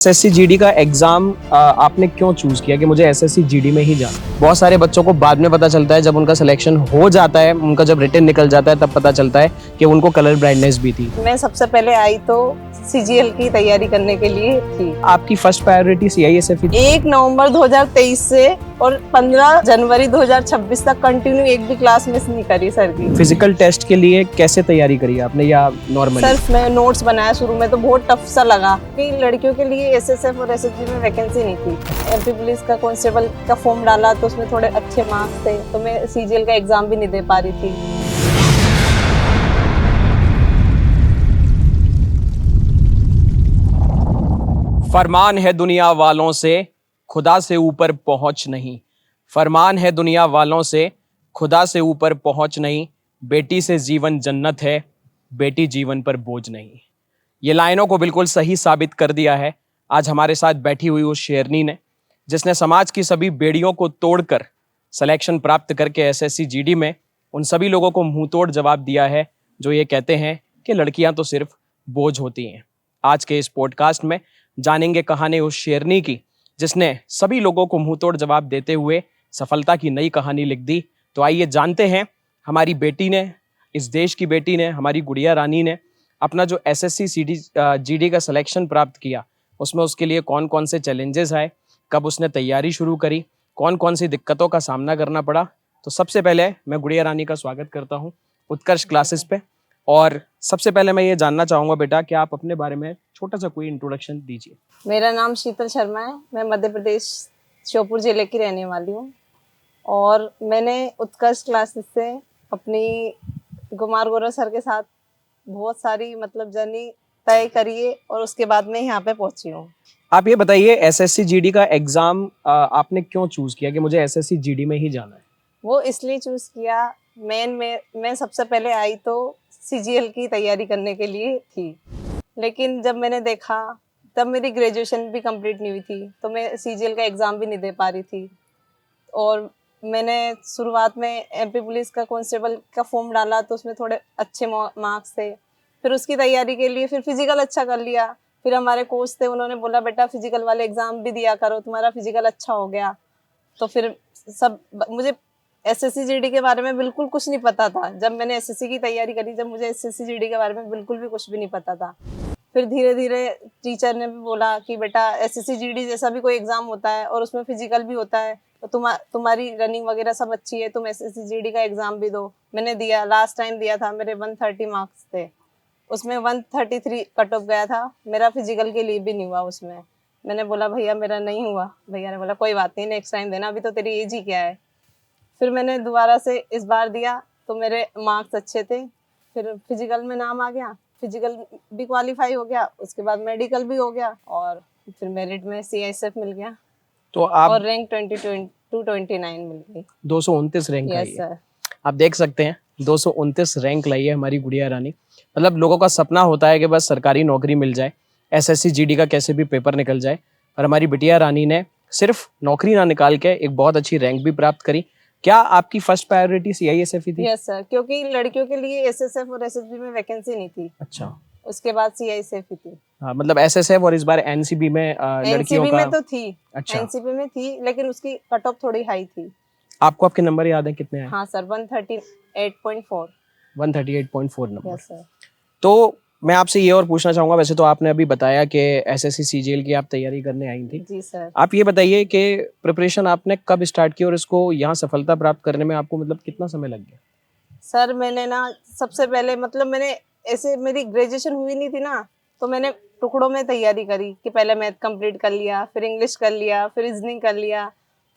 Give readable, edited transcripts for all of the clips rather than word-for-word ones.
SSC GD का exam आपने क्यों चूज किया कि मुझे एसएससी जीडी में ही जाना? बहुत सारे बच्चों को बाद में पता चलता है, जब उनका सिलेक्शन हो जाता है, उनका जब रिटन निकल जाता है तब पता चलता है कि उनको कलर ब्लाइंडनेस भी थी। मैं सबसे पहले आई तो सीजीएल की तैयारी करने के लिए थी। आपकी फर्स्ट प्रायोरिटी सीआईएसएफ ही थी? 1 नवंबर 2023 से और 15 जनवरी 2026 तक कंटिन्यू एक भी क्लास मिस नहीं करी सर की। फिजिकल टेस्ट के लिए कैसे तैयारी करी आपने या नॉर्मली? सर मैं नोट्स बनाया, शुरू में तो बहुत टफ सा लगा कि लड़कियों के लिए एसएसएफ और एसएसबी में वैकेंसी नहीं थी। एमपी पुलिस का कांस्टेबल का फॉर्म डाला तो उसमें थोड़े अच्छे मार्क्स थे, तो मैं सीजीएल का एग्जाम भी नहीं दे पा रही थी। फरमान है दुनिया वालों से, खुदा से ऊपर पहुंच नहीं। फरमान है दुनिया वालों से, खुदा से ऊपर पहुंच नहीं। बेटी से जीवन जन्नत है, बेटी जीवन पर बोझ नहीं। ये लाइनों को बिल्कुल सही साबित कर दिया है आज हमारे साथ बैठी हुई उस शेरनी ने, जिसने समाज की सभी बेड़ियों को तोड़कर सिलेक्शन प्राप्त करके एसएससी जीडी में उन सभी लोगों को मुंह तोड़ जवाब दिया है जो ये कहते हैं कि लड़कियां तो सिर्फ बोझ होती हैं। आज के इस पॉडकास्ट में जानेंगे कहानी उस शेरनी की जिसने सभी लोगों को मुंह तोड़ जवाब देते हुए सफलता की नई कहानी लिख दी। तो आइए जानते हैं हमारी बेटी ने, इस देश की बेटी ने, हमारी गुड़िया रानी ने अपना जो एसएससी जीडी का सिलेक्शन प्राप्त किया उसमें उसके लिए कौन कौन से चैलेंजेस आए, कब उसने तैयारी शुरू करी, कौन कौन सी दिक्कतों का सामना करना पड़ा। तो सबसे पहले मैं गुड़िया रानी का स्वागत करता हूँ उत्कर्ष क्लासेस पे। और सबसे पहले मैं ये जानना चाहूँगा बेटा कि आप अपने बारे में छोटा सा कोई इंट्रोडक्शन दीजिए। मेरा नाम शीतल शर्मा है, मैं मध्य प्रदेश श्योपुर जिले की रहने वाली हूँ और मैंने उत्कर्ष क्लासेस से अपनी कुमार गौरव सर के साथ बहुत सारी जर्नी तय करी है और उसके बाद मैं यहाँ पे पहुँची हूँ। आप ये बताइए एसएससी जीडी का एग्जाम आपने क्यों चूज किया कि मुझे एसएससी जीडी में ही जाना है? वो इसलिए चूज किया, मैं सबसे पहले आई तो सीजीएल की तैयारी करने के लिए थी, लेकिन जब मैंने देखा तब मेरी ग्रेजुएशन भी कंप्लीट नहीं हुई थी, तो मैं सीजीएल का एग्ज़ाम भी नहीं दे पा रही थी। और मैंने शुरुआत में एमपी पुलिस का कांस्टेबल का फॉर्म डाला तो उसमें थोड़े अच्छे मार्क्स थे। फिर उसकी तैयारी के लिए फिर फिजिकल अच्छा कर लिया। फिर हमारे कोच थे, उन्होंने बोला बेटा फिजिकल वाले एग्ज़ाम भी दिया करो, तुम्हारा फिजिकल अच्छा हो गया। तो फिर मुझे एसएससी जीडी के बारे में बिल्कुल कुछ नहीं पता था। जब मैंने एसएससी की तैयारी करी, जब मुझे एसएससी जीडी के बारे में बिल्कुल भी कुछ भी नहीं पता था। फिर धीरे धीरे टीचर ने भी बोला कि बेटा एसएससी जीडी जैसा भी कोई एग्जाम होता है और उसमें फिजिकल भी होता है, तो तुम्हारी रनिंग वगैरह सब अच्छी है, तुम एसएससी जीडी का एग्जाम भी दो। मैंने दिया, लास्ट टाइम दिया था, मेरे 130 मार्क्स थे, उसमें 133 कट ऑफ गया था। मेरा फिजिकल के लिए भी नहीं हुआ उसमें। मैंने बोला भैया मेरा नहीं हुआ, भैया ने बोला कोई बात नहीं, नेक्स्ट टाइम देना, अभी तो तेरी एज ही क्या है। फिर मैंने दोबारा से इस बार दिया तो मेरे मार्क्स अच्छे थे। फिर फिजिकल में नाम आ गया, फिजिकल भी क्वालिफाई हो गया, उसके बाद मेडिकल भी हो गया और फिर मेरिट में सीआईएसएफ मिल गया। तो आप और रैंक 229 मिल गई। 229 रैंक आई यस है। सर। आप देख सकते हैं 229 रैंक लाई है हमारी गुड़िया रानी। मतलब लोगों का सपना होता है कि बस सरकारी नौकरी मिल जाए, एसएससी जीडी का कैसे भी पेपर निकल जाए, और हमारी बिटिया रानी ने सिर्फ नौकरी ना निकाल के एक बहुत अच्छी रैंक भी प्राप्त करी। क्या आपकी फर्स्ट प्रायोरिटी सीआईएसएफ ही थी? यस सर, क्योंकि लड़कियों के लिए एसएसएफ और एसएसबी में वैकेंसी नहीं थी। अच्छा, उसके बाद सीआईएसएफ ही थी। हाँ, मतलब एसएसएफ और इस बार एनसीबी में लड़कियों एनसीबी का। में तो थी। अच्छा, एनसीबी में थी लेकिन उसकी कट ऑफ थोड़ी हाई थी। आपको आपके नंबर याद है कितने आए? हाँ सर, 138.4। 138.4 नंबर। Yes sir. तो मैं आपसे ये और पूछना चाहूंगा, वैसे तो आपने अभी बताया कि एसएससी सीजीएल की आप तैयारी करने आई थी। जी सर। आप ये बताइए कि प्रिपरेशन आपने कब स्टार्ट की और इसको यहाँ सफलता प्राप्त करने में आपको मतलब कितना समय लग गया? सर मैंने ना सबसे पहले मैंने ऐसे, मेरी ग्रेजुएशन हुई नहीं थी ना, तो मैंने टुकड़ों में तैयारी करी कि पहले मैथ कंप्लीट कर लिया, फिर इंग्लिश कर लिया, फिर रीजनिंग कर लिया,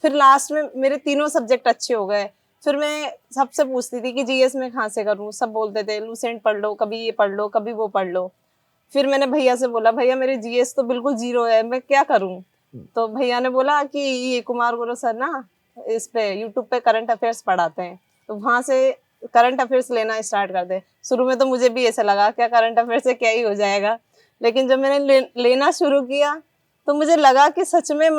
फिर लास्ट में मेरे तीनों सब्जेक्ट अच्छे हो गए। फिर मैं सबसे पूछती थी कि जीएस में कहाँ से करूँ, सब बोलते थे लूसेंट पढ़ लो, कभी ये पढ़ लो, कभी वो पढ़ लो। फिर मैंने भैया से बोला भैया मेरे जीएस तो बिल्कुल जीरो है, मैं क्या करूँ? तो भैया ने बोला कि ये कुमार गुरु सर ना इस पे यूट्यूब पे करंट अफेयर्स पढ़ाते हैं, तो वहाँ से करंट अफेयर्स लेना स्टार्ट कर दे। शुरू में तो मुझे भी ऐसा लगा क्या करंट अफेयर्स से क्या ही हो जाएगा, लेकिन जब मैंने लेना शुरू किया तो मुझे लगा कि सच में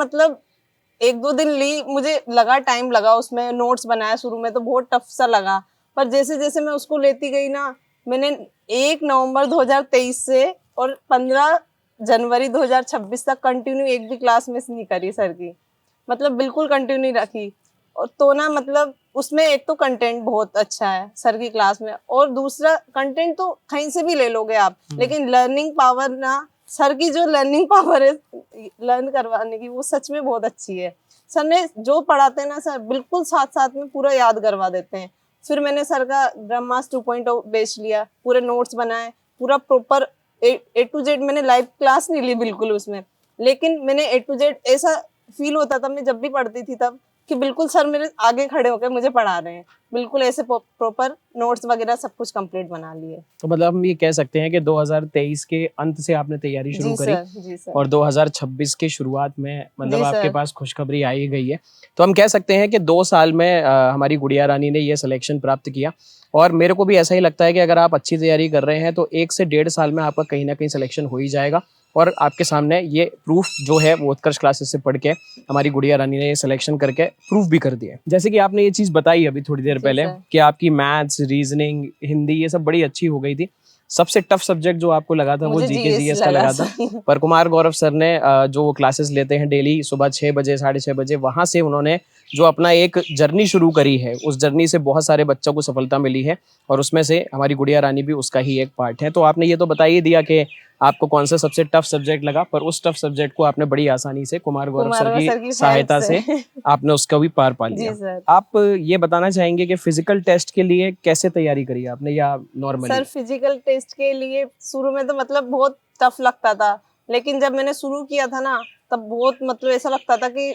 1-2 दिन ली, मुझे लगा टाइम लगा, उसमें नोट्स बनाया, शुरू में तो बहुत टफ सा लगा, पर जैसे जैसे मैं उसको लेती गई ना, मैंने 1 नवंबर 2023 से और 15 जनवरी 2026 तक कंटिन्यू एक भी क्लास मिस नहीं करी सर की, मतलब बिल्कुल कंटिन्यू रखी। और तो ना मतलब उसमें एक तो कंटेंट बहुत अच्छा है सर की क्लास में, और दूसरा कंटेंट तो कहीं से भी ले लोगे आप, लेकिन लर्निंग पावर ना, सर की जो लर्निंग पावर है लर्न करवाने की, वो सच में बहुत अच्छी है। सर ने जो पढ़ाते हैं ना सर, बिल्कुल साथ साथ में पूरा याद करवा देते हैं। फिर मैंने सर का ब्रह्मास्त्र 2.0 बेच लिया, पूरे नोट्स बनाए, पूरा प्रॉपर ए टू जेड। मैंने लाइव क्लास नहीं ली बिल्कुल उसमें, लेकिन मैंने ए टू जेड, ऐसा फील होता था मैं जब भी पढ़ती थी तब कि बिल्कुल सर मेरे आगे खड़े होकर मुझे पढ़ा रहे हैं, बिल्कुल ऐसे प्रॉपर नोट्स वगैरह सब कुछ कंप्लीट बना लिए। तो मतलब हम ये कह सकते हैं कि 2023 के अंत से आपने तैयारी शुरू जी करी सर, जी सर। और 2026 के शुरुआत में मतलब जी आपके सर। पास खुशखबरी आई गई है। तो हम कह सकते हैं कि 2 साल में हमारी गुड़िया रानी ने ये सिलेक्शन प्राप्त किया, और मेरे को भी ऐसा ही लगता है कि अगर आप अच्छी तैयारी कर रहे हैं तो 1 से 1.5 साल में आपका कहीं ना कहीं सिलेक्शन हो ही जाएगा। और आपके सामने ये प्रूफ जो है वो उत्कर्ष क्लासेस से पढ़ के हमारी गुड़िया रानी ने ये सिलेक्शन करके प्रूफ भी कर दिया। जैसे कि आपने ये चीज़ बताई अभी थोड़ी देर जी पहले सर। कि आपकी मैथ्स, रीजनिंग, हिंदी ये सब बड़ी अच्छी हो गई थी। सबसे टफ सब्जेक्ट जो आपको लगा था वो मुझे जीके जीएस जीएस का लगा लगा था। सर। पर कुमार गौरव सर ने जो वो क्लासेस लेते हैं डेली सुबह 6 बजे, 6:30 बजे, वहाँ से उन्होंने जो अपना एक जर्नी शुरू करी है, उस जर्नी से बहुत सारे बच्चों को सफलता मिली है, और उसमें से हमारी गुड़िया रानी भी उसका ही एक पार्ट है। तो आपने ये तो बता ही दिया कि आपको कौन सा सबसे टफ सब्जेक्ट लगा, पर उस टफ सब्जेक्ट को आपने बड़ी आसानी से कुमार गौरव कुमार सर की सर की हेल्प सहायता से से। आपने उसका भी पार पा लिया। जी सर। आप ये बताना चाहेंगे कि फिजिकल टेस्ट के लिए कैसे तैयारी करी आपने, या नॉर्मली? सर फिजिकल टेस्ट के लिए शुरू में तो मतलब बहुत टफ लगता था, लेकिन जब मैंने शुरू किया था ना, तब बहुत मतलब ऐसा लगता था कि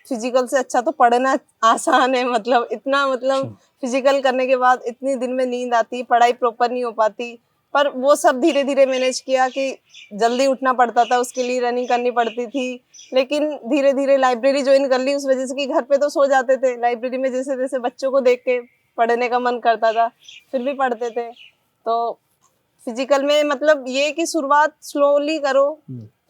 फिजिकल से अच्छा तो पढ़ना आसान है, मतलब इतना मतलब फिजिकल करने के बाद इतनी दिन में नींद आती, पढ़ाई प्रॉपर नहीं हो पाती। पर वो सब धीरे धीरे मैनेज किया कि जल्दी उठना पड़ता था, उसके लिए रनिंग करनी पड़ती थी, लेकिन धीरे धीरे लाइब्रेरी ज्वाइन कर ली उस वजह से कि घर पे तो सो जाते थे, लाइब्रेरी में जैसे जैसे बच्चों को देख के पढ़ने का मन करता था, फिर भी पढ़ते थे। तो फिजिकल में मतलब ये कि शुरुआत स्लोली करो,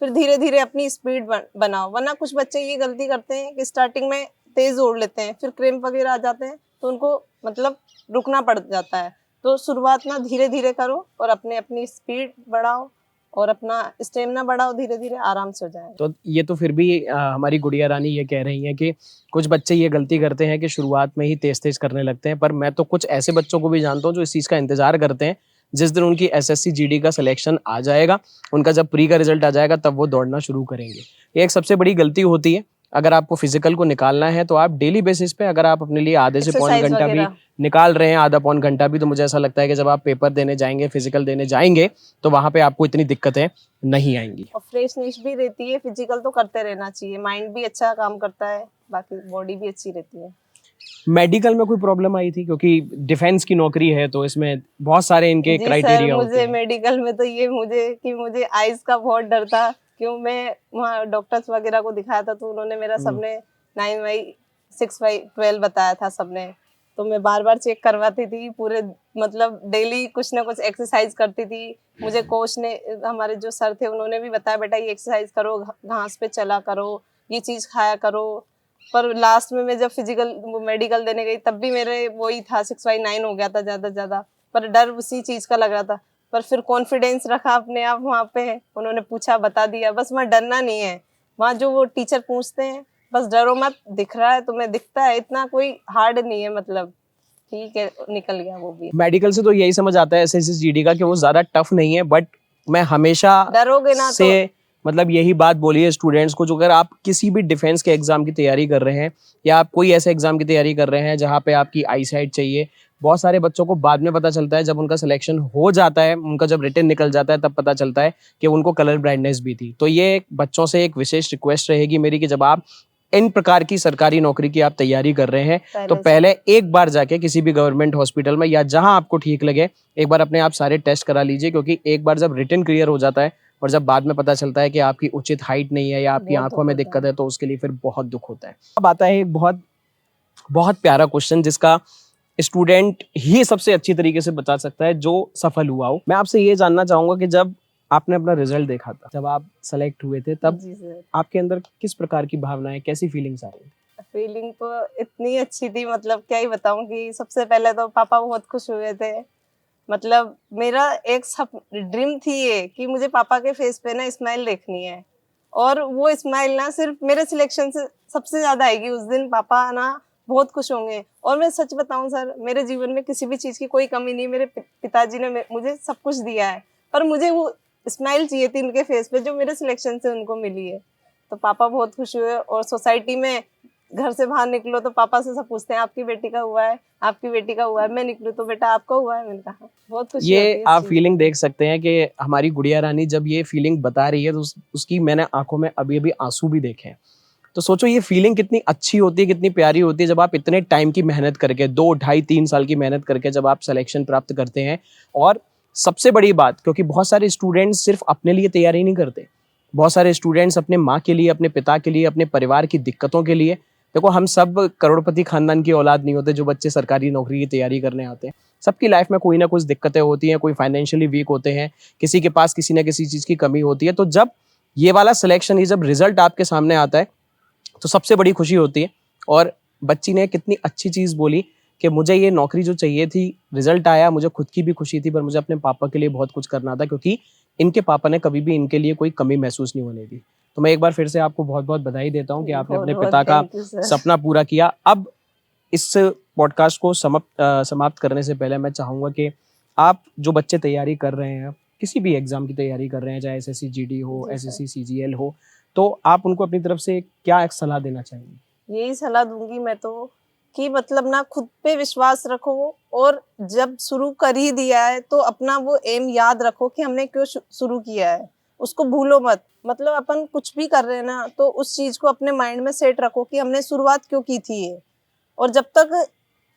फिर धीरे धीरे अपनी स्पीड बनाओ, वरना कुछ बच्चे ये गलती करते हैं कि स्टार्टिंग में तेज दौड़ लेते हैं, फिर क्रैम्प वगैरह आ जाते हैं, तो उनको मतलब रुकना पड़ जाता है। तो शुरुआत ना धीरे धीरे करो और अपनी स्पीड बढ़ाओ और अपना स्टेमिना बढ़ाओ, धीरे धीरे आराम से हो जाएगा। तो ये तो फिर भी हमारी गुड़िया रानी ये कह रही हैं कि कुछ बच्चे ये गलती करते हैं कि शुरुआत में ही तेज तेज करने लगते हैं, पर मैं तो कुछ ऐसे बच्चों को भी जानता हूँ जो इस चीज़ का इंतजार करते हैं, जिस दिन उनकी एसएससी जीडी का सिलेक्शन आ जाएगा, उनका जब प्री का रिजल्ट आ जाएगा तब वो दौड़ना शुरू करेंगे। ये एक सबसे बड़ी गलती होती है। अगर आपको फिजिकल को निकालना है तो आप डेली बेसिस पे अगर आप अपने लिए आधे से पौन एक्सरसाइज घंटा भी वगैरह। निकाल रहे हैं, आधा पौन घंटा भी, तो मुझे ऐसा लगता है कि जब आप पेपर देने जाएंगे, फिजिकल देने जाएंगे, तो वहाँ पे आपको इतनी दिक्कतें नहीं आएंगी। और फ्रेशनेस भी रहती है, फिजिकल तो करते रहना चाहिए, माइंड भी अच्छा काम करता है, बाकी बॉडी भी अच्छी रहती है। मेडिकल में कोई प्रॉब्लम आई थी, क्योंकि डिफेंस की नौकरी है तो इसमें बहुत सारे इनके जी सर, क्राइटेरिया होते मुझे हैं। मेडिकल में तो ये मुझे आइज का बहुत डर था, क्यों मैं वहाँ डॉक्टर्स वगैरह को दिखाया था तो उन्होंने मेरा सबने 9/6/12 बताया था सबने, तो मैं बार बार चेक करवाती थी पूरे, मतलब डेली कुछ ना कुछ एक्सरसाइज करती थी। मुझे कोच ने, हमारे जो सर थे उन्होंने भी बताया बेटा ये एक्सरसाइज करो, घास पे चला करो, ये चीज खाया करो। पर लास्ट में मैं जब फिजिकल मेडिकल देने गई तब भी मेरे वही था, 6/9 हो गया था ज्यादा से ज्यादा, पर डर उसी चीज का लग रहा था। पर फिर कॉन्फिडेंस रखा अपने आप, वहाँ पे उन्होंने पूछा बता दिया, बस वहाँ डरना नहीं है। वहाँ जो वो टीचर पूछते हैं बस डरो मत, दिख रहा है तुम्हें, दिखता है, इतना कोई हार्ड नहीं है, मतलब ठीक है, निकल गया वो भी। मेडिकल से तो यही समझ आता है एसएससी जीडी का कि वो ज़्यादा टफ नहीं है, बट मैं हमेशा डरोगे ना से तो मतलब यही बात बोली है स्टूडेंट्स को, जो अगर आप किसी भी डिफेंस के एग्जाम की तैयारी कर रहे हैं या आप कोई ऐसे एग्जाम की तैयारी कर रहे हैं जहाँ पे आपकी आई साइट चाहिए, बहुत सारे बच्चों को बाद में पता चलता है, जब उनका सिलेक्शन हो जाता है, उनका जब रिटन निकल जाता है, तब पता चलता है कि उनको कलर ब्लाइंडनेस भी थी। तो ये बच्चों से एक विशेष रिक्वेस्ट रहेगी मेरी कि जब आप इन प्रकार की सरकारी नौकरी की आप तैयारी कर रहे हैं तो पहले एक बार जाके किसी भी गवर्नमेंट हॉस्पिटल में या जहां आपको ठीक लगे एक बार अपने आप सारे टेस्ट करा लीजिए, क्योंकि एक बार जब रिटन क्लियर हो जाता है और जब बाद में पता चलता है कि आपकी उचित हाइट नहीं है या आपकी बहुत आंखों में दुख होता दिक्कत है। है, तो उसके लिए फिर बहुत दुख होता है। अब आता है एक बहुत बहुत प्यारा क्वेश्चन जिसका स्टूडेंट ही सबसे अच्छी तरीके से बता सकता है जो सफल हुआ हो। मैं आपसे ये जानना चाहूंगा कि जब आपने अपना रिजल्ट देखा था, जब आप सेलेक्ट हुए थे, तब जी सर, आपके अंदर किस प्रकार की भावनाएं, कैसी फीलिंग्स आ रही थी? फीलिंग तो इतनी अच्छी थी, मतलब क्या ही बताऊं कि सबसे पहले तो पापा बहुत खुश हुए थे, मतलब मेरा एक ड्रीम थी ये कि मुझे पापा के फेस पे ना स्माइल देखनी है, और वो स्माइल ना सिर्फ मेरे सिलेक्शन से सबसे ज्यादा आएगी। उस दिन पापा ना बहुत खुश होंगे। और मैं सच बताऊं सर, मेरे जीवन में किसी भी चीज की कोई कमी नहीं, मेरे पिताजी ने मुझे सब कुछ दिया है, पर मुझे वो स्माइल चाहिए थी उनके फेस पे जो मेरे सिलेक्शन से उनको मिली है। तो पापा बहुत खुश हुए। और सोसाइटी में घर से बाहर निकलो तो पापा से सब पूछते हैं आपकी बेटी का हुआ है, आपकी बेटी का हुआ है। मैं निकलूं तो बेटा आपका हुआ है। मैंने कहा बहुत खुशी होती है ये इस आप चीज़ फीलिंग की। देख सकते हैं कि हमारी गुड़िया रानी जब ये फीलिंग बता रही है तो उसकी मैंने आंखों में अभी अभी आंसू भी देखे हैं। तो सोचो ये फीलिंग कितनी अच्छी होती है, कितनी प्यारी होती है जब आप इतने टाइम की मेहनत करके 2 ढाई 3 साल की मेहनत करके जब आप सिलेक्शन प्राप्त करते हैं। और सबसे बड़ी बात, क्योंकि बहुत सारे स्टूडेंट्स सिर्फ अपने लिए तैयारी नहीं करते, बहुत सारे स्टूडेंट्स अपने माँ के लिए, अपने पिता के लिए, अपने परिवार की दिक्कतों के लिए। देखो हम सब करोड़पति खानदान की औलाद नहीं होते जो बच्चे सरकारी नौकरी की तैयारी करने आते हैं। सबकी लाइफ में कोई ना कुछ दिक्कतें होती हैं, कोई फाइनेंशियली वीक होते हैं, किसी के पास किसी ना किसी चीज़ की कमी होती है। तो जब ये वाला सिलेक्शन, ये जब रिजल्ट आपके सामने आता है तो सबसे बड़ी खुशी होती है। और बच्ची ने कितनी अच्छी चीज़ बोली कि मुझे ये नौकरी जो चाहिए थी, रिजल्ट आया, मुझे खुद की भी खुशी थी, पर मुझे अपने पापा के लिए बहुत कुछ करना था, क्योंकि इनके पापा ने कभी भी इनके लिए कोई कमी महसूस नहीं होने दी। तो मैं एक बार फिर से आपको बहुत बहुत बधाई देता हूँ कि आपने बहुत अपने बहुत पिता का थैंक यू सर। सपना पूरा किया। अब इस पॉडकास्ट को समाप्त करने से पहले मैं चाहूँगा कि आप जो बच्चे तैयारी कर रहे हैं, किसी भी एग्ज़ाम की तैयारी कर रहे हैं, चाहे एसएससी जीडी हो, जी सर। एसएससी सीजीएल हो, तो आप उनको अपनी तरफ से क्या एक सलाह देना चाहेंगे? यही सलाह दूंगी मैं तो कि मतलब ना खुद पे विश्वास रखो, और जब शुरू कर ही दिया है तो अपना वो एम याद रखो कि हमने क्यों शुरू किया है, उसको भूलो मत। मतलब अपन कुछ भी कर रहे हैं ना तो उस चीज को अपने माइंड में सेट रखो कि हमने शुरुआत क्यों की थी ये। और जब तक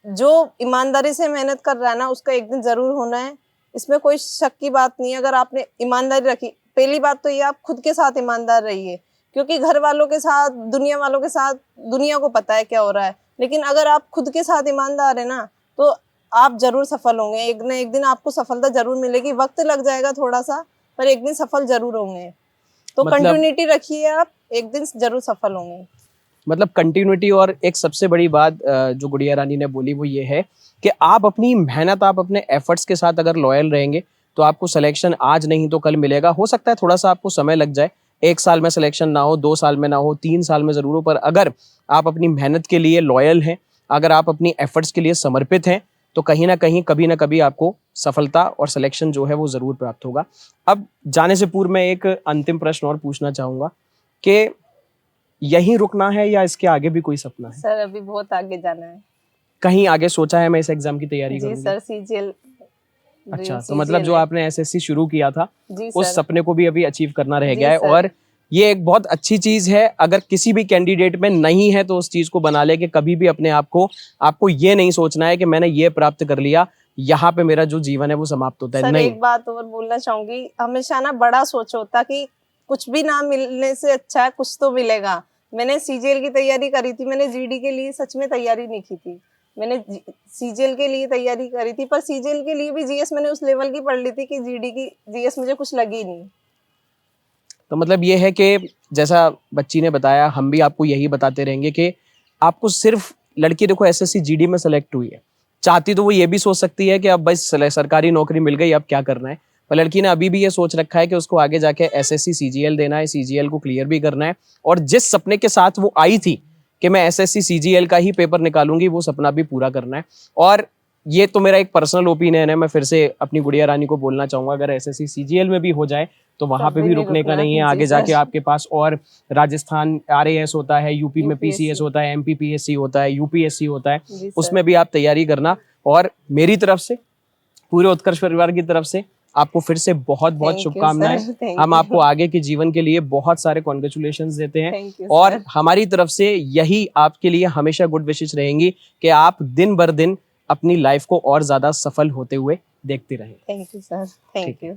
जो ईमानदारी से मेहनत कर रहा है ना उसका एक दिन जरूर होना है, इसमें कोई शक की बात नहीं है। अगर आपने ईमानदारी रखी, पहली बात तो ये आप खुद के साथ ईमानदार रहिए, क्योंकि घर वालों के साथ, दुनिया वालों के साथ, दुनिया को पता है क्या हो रहा है, लेकिन अगर आप खुद के साथ ईमानदार है ना तो आप जरूर सफल होंगे। एक न एक दिन आपको सफलता जरूर मिलेगी, वक्त लग जाएगा थोड़ा सा, पर एक दिन सफल जरूर होंगे। तो मतलब कंटिन्यूटी रखिए आप, एक दिन जरूर सफल होंगे। मतलब कंटिन्यूटी। और एक सबसे बड़ी बात जो गुड़िया रानी ने बोली वो ये है कि आप अपनी मेहनत, आप अपने एफर्ट्स के साथ अगर लॉयल रहेंगे तो आपको सिलेक्शन आज नहीं तो कल मिलेगा। हो सकता है थोड़ा सा आपको समय लग जाए, 1 साल में सिलेक्शन ना हो, 2 साल में ना हो, 3 साल में ज़रूर हो, पर अगर आप अपनी मेहनत के लिए लॉयल हैं, अगर आप अपनी एफर्ट्स के लिए समर्पित हैं, तो कहीं ना कहीं कभी ना कभी आपको सफलता और सिलेक्शन जो है वो ज़रूर प्राप्त होगा। अब जाने से पूर्व मैं एक अंतिम प्रश्न और पूछना चाहूँगा कि यहीं रुकना है या इसके आगे भी कोई सपना है? सर अभी बहुत आगे जाना है। कहीं आगे सोचा है मैं इस एग्जाम की तैयारी जी करूंगी? सर, सीजीएल ड्रीम अच्छा, तो मतलब सीजीएल जो है। आपने एसएससी शुरू किया था जी उस सर। सपने को भी अभी अचीव करना रह गया जी है। सर। और ये एक बहुत अच्छी चीज है, अगर किसी भी कैंडिडेट में नहीं है तो उस चीज को बना ले कि कभी भी अपने आप को, आपको ये नहीं सोचना है कि मैंने ये प्राप्त कर लिया, यहाँ पे मेरा जो जीवन है वो समाप्त होता है। सर नहीं, एक बात और बोलना चाहूंगी, हमेशा ना बड़ा सोचो, ताकि कुछ भी ना मिलने से अच्छा है कुछ तो मिलेगा। मैंने सीजीएल की तैयारी करी थी, मैंने जीडी के लिए सच में तैयारी नहीं की थी, मैंने सीजीएल के लिए तैयारी करी थी, पर सीजीएल के लिए भी जीएस मैंने उस लेवल की पढ़ ली थी कि जीडी की जीएस मुझे कुछ लगी नहीं। तो मतलब ये है कि जैसा बच्ची ने बताया, हम भी आपको यही बताते रहेंगे कि आपको सिर्फ, लड़की देखो एसएससी जीडी में सेलेक्ट हुई है, चाहती तो वो ये भी सोच सकती है कि अब बस सरकारी नौकरी मिल गई अब क्या करना है, पर लड़की ने अभी भी ये सोच रखा है कि उसको आगे जाके एसएससी सीजीएल देना है, सीजीएल को क्लियर भी करना है। और जिस सपने के साथ वो आई थी कि मैं एसएससी सीजीएल का ही पेपर निकालूंगी, वो सपना भी पूरा करना है। और ये तो मेरा एक पर्सनल ओपिनियन है, मैं फिर से अपनी गुड़िया रानी को बोलना चाहूंगा, अगर एसएससी सीजीएल में भी हो जाए तो वहां तब पे भी भी नहीं रुकने का रुकना। नहीं है। जी आगे जाके सर। आपके पास और राजस्थान आरएएस होता है, यूपी में पीसीएस यूपीएससी। होता है, एमपीपीएससी होता है, यूपीएससी होता है, जी सर। उसमें भी आप तैयारी करना। और मेरी तरफ से, पूरे उत्कर्ष परिवार की तरफ से आपको फिर से बहुत बहुत थैंक यू शुभकामनाएं। सर, थैंक हम आपको यू। आगे के जीवन के लिए बहुत सारे कॉन्ग्रेचुलेशंस देते हैं। थैंक यू और सर। हमारी तरफ से यही आपके लिए हमेशा गुड विशेष रहेंगी कि आप दिन भर दिन अपनी लाइफ को और ज्यादा सफल होते हुए देखते रहें। थैंक यू सर, ठीक थैंक है। यू।